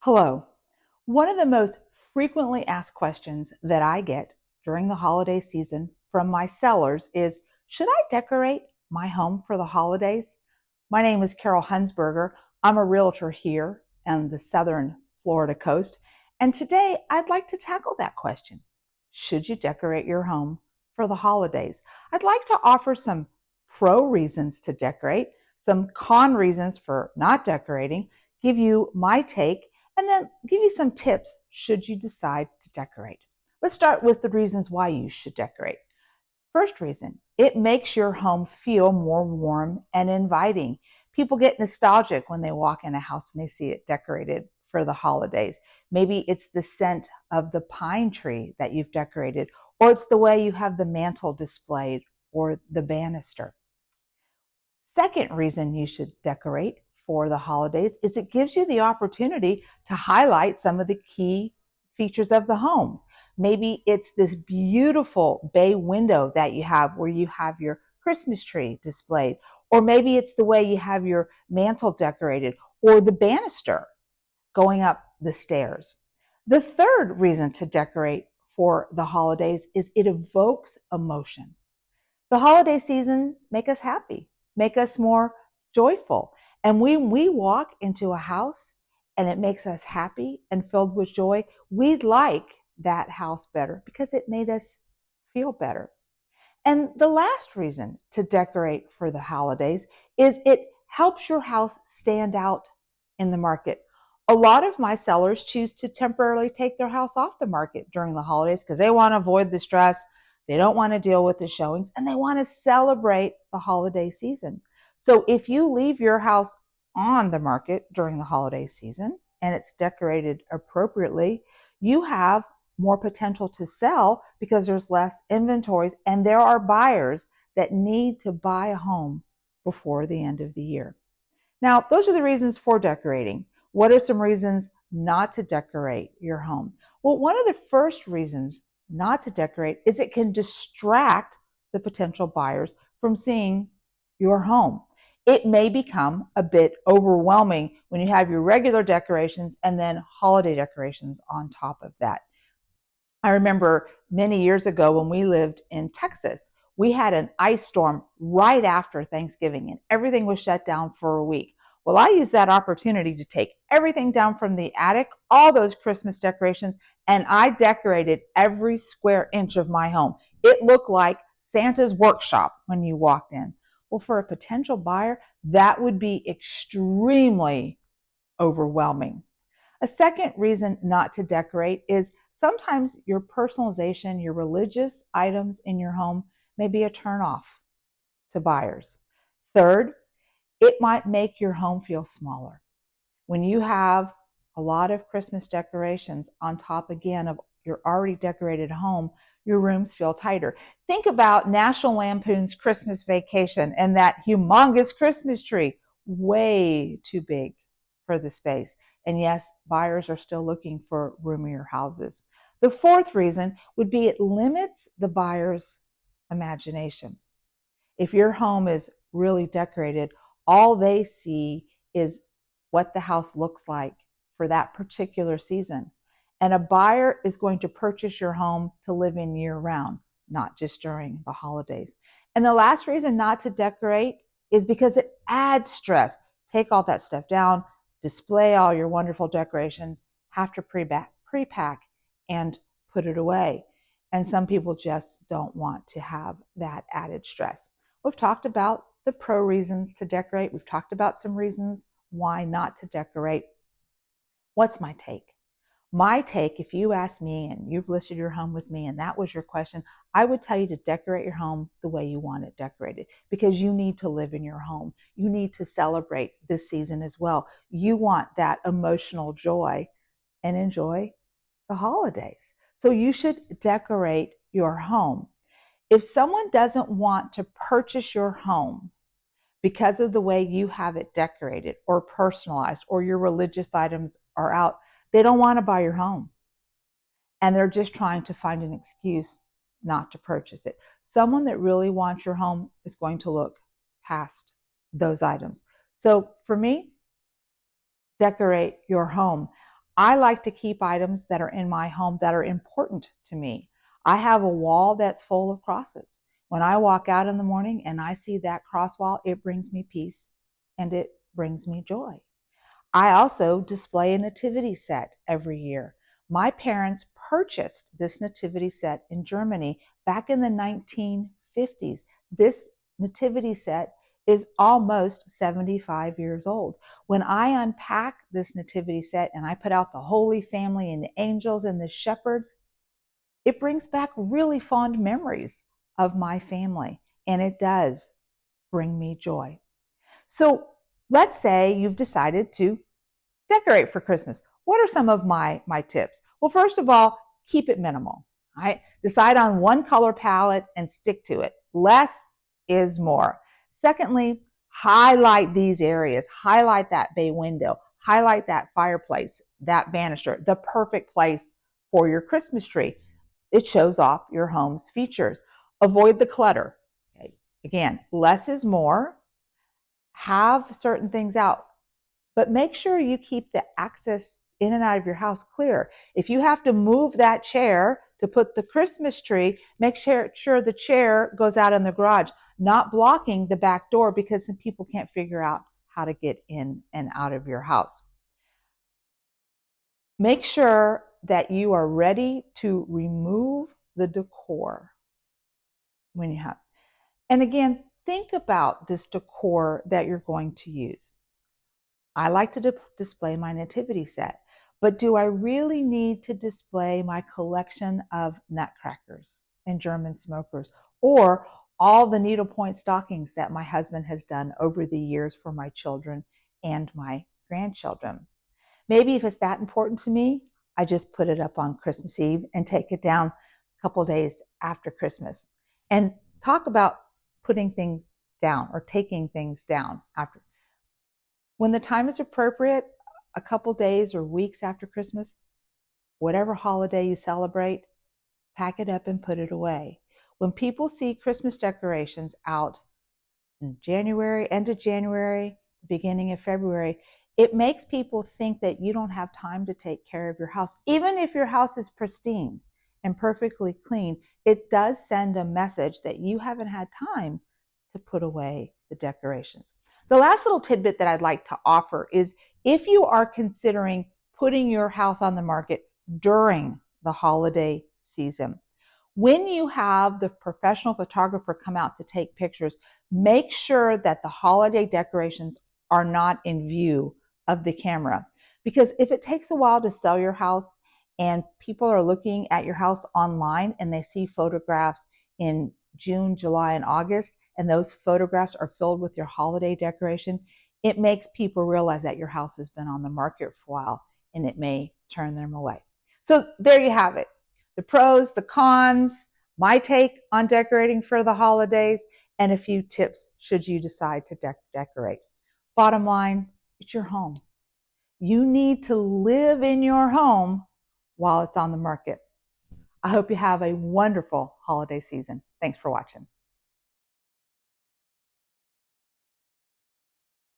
Hello. One of the most frequently asked questions that I get during the holiday season from my sellers is, should I decorate my home for the holidays? My name is Carol Hunsberger. I'm a realtor here on the southern Florida coast. And today I'd like to tackle that question. Should you decorate your home for the holidays? I'd like to offer some pro reasons to decorate, some con reasons for not decorating, give you my take, and then give you some tips should you decide to decorate. Let's start with the reasons why you should decorate. First reason, it makes your home feel more warm and inviting. People get nostalgic when they walk in a house and they see it decorated for the holidays. Maybe it's the scent of the pine tree that you've decorated, or it's the way you have the mantle displayed or the banister. Second reason you should decorate for the holidays is it gives you the opportunity to highlight some of the key features of the home. Maybe it's this beautiful bay window that you have where you have your Christmas tree displayed, or maybe it's the way you have your mantle decorated or the banister going up the stairs. The third reason to decorate for the holidays is it evokes emotion. The holiday seasons make us happy, make us more joyful. And when we walk into a house and it makes us happy and filled with joy, we like that house better because it made us feel better. And the last reason to decorate for the holidays is it helps your house stand out in the market. A lot of my sellers choose to temporarily take their house off the market during the holidays because they want to avoid the stress, they don't want to deal with the showings, and they want to celebrate the holiday season. So if you leave your house on the market during the holiday season and it's decorated appropriately, you have more potential to sell because there's less inventories and there are buyers that need to buy a home before the end of the year. Now, those are the reasons for decorating. What are some reasons not to decorate your home? Well, one of the first reasons not to decorate is it can distract the potential buyers from seeing your home. It may become a bit overwhelming when you have your regular decorations and then holiday decorations on top of that. I remember many years ago when we lived in Texas, we had an ice storm right after Thanksgiving and everything was shut down for a week. Well, I used that opportunity to take everything down from the attic, all those Christmas decorations, and I decorated every square inch of my home. It looked like Santa's workshop when you walked in. Well, for a potential buyer, that would be extremely overwhelming. A second reason not to decorate is sometimes your personalization, your religious items in your home may be a turnoff to buyers. Third, it might make your home feel smaller. When you have a lot of Christmas decorations on top again of your already decorated home, your rooms feel tighter. Think about National Lampoon's Christmas Vacation and that humongous Christmas tree, way too big for the space. And yes, buyers are still looking for roomier houses. The fourth reason would be it limits the buyer's imagination. If your home is really decorated, all they see is what the house looks like for that particular season. And a buyer is going to purchase your home to live in year round, not just during the holidays. And the last reason not to decorate is because it adds stress. Take all that stuff down, display all your wonderful decorations, have to pre-pack and put it away. And some people just don't want to have that added stress. We've talked about the pro reasons to decorate. We've talked about some reasons why not to decorate. What's my take? My take, if you ask me and you've listed your home with me and that was your question, I would tell you to decorate your home the way you want it decorated because you need to live in your home. You need to celebrate this season as well. You want that emotional joy and enjoy the holidays. So you should decorate your home. If someone doesn't want to purchase your home because of the way you have it decorated or personalized or your religious items are out, they don't want to buy your home. And they're just trying to find an excuse not to purchase it. Someone that really wants your home is going to look past those items. So for me, decorate your home. I like to keep items that are in my home that are important to me. I have a wall that's full of crosses. When I walk out in the morning and I see that cross wall, it brings me peace and it brings me joy. I also display a nativity set every year. My parents purchased this nativity set in Germany back in the 1950s. This nativity set is almost 75 years old. When I unpack this nativity set and I put out the Holy Family and the angels and the shepherds, it brings back really fond memories of my family, and it does bring me joy. So let's say you've decided to decorate for Christmas. What are some of my tips? Well, first of all, keep it minimal. Right? Decide on one color palette and stick to it. Less is more. Secondly, highlight these areas. Highlight that bay window. Highlight that fireplace, that banister, the perfect place for your Christmas tree. It shows off your home's features. Avoid the clutter. Okay. Again, less is more. Have certain things out, but make sure you keep the access in and out of your house clear. If you have to move that chair to put the Christmas tree, make sure the chair goes out in the garage, not blocking the back door, because then people can't figure out how to get in and out of your house. Make sure that you are ready to remove the decor when you have. And again, think about this decor that you're going to use. I like to display my nativity set, but do I really need to display my collection of nutcrackers and German smokers, or all the needlepoint stockings that my husband has done over the years for my children and my grandchildren? Maybe if it's that important to me, I just put it up on Christmas Eve and take it down a couple days after Christmas. And talk about putting things down or taking things down after. When the time is appropriate, a couple days or weeks after Christmas, whatever holiday you celebrate, pack it up and put it away. When people see Christmas decorations out in January, end of January, beginning of February, it makes people think that you don't have time to take care of your house. Even if your house is pristine and perfectly clean, it does send a message that you haven't had time to put away the decorations. The last little tidbit that I'd like to offer is, if you are considering putting your house on the market during the holiday season, when you have the professional photographer come out to take pictures, make sure that the holiday decorations are not in view of the camera. Because if it takes a while to sell your house and people are looking at your house online and they see photographs in June, July, and August, and those photographs are filled with your holiday decoration, it makes people realize that your house has been on the market for a while, and it may turn them away. So there you have it. The pros, the cons, my take on decorating for the holidays, and a few tips should you decide to decorate. Bottom line, it's your home. You need to live in your home while it's on the market. I hope you have a wonderful holiday season. Thanks for watching.